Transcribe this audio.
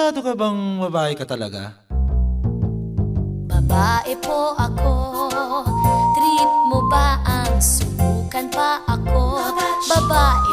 Sigurado ka bang babae ka talaga? Babae po ako. Trip mo ba ang subukan pa ako? Babae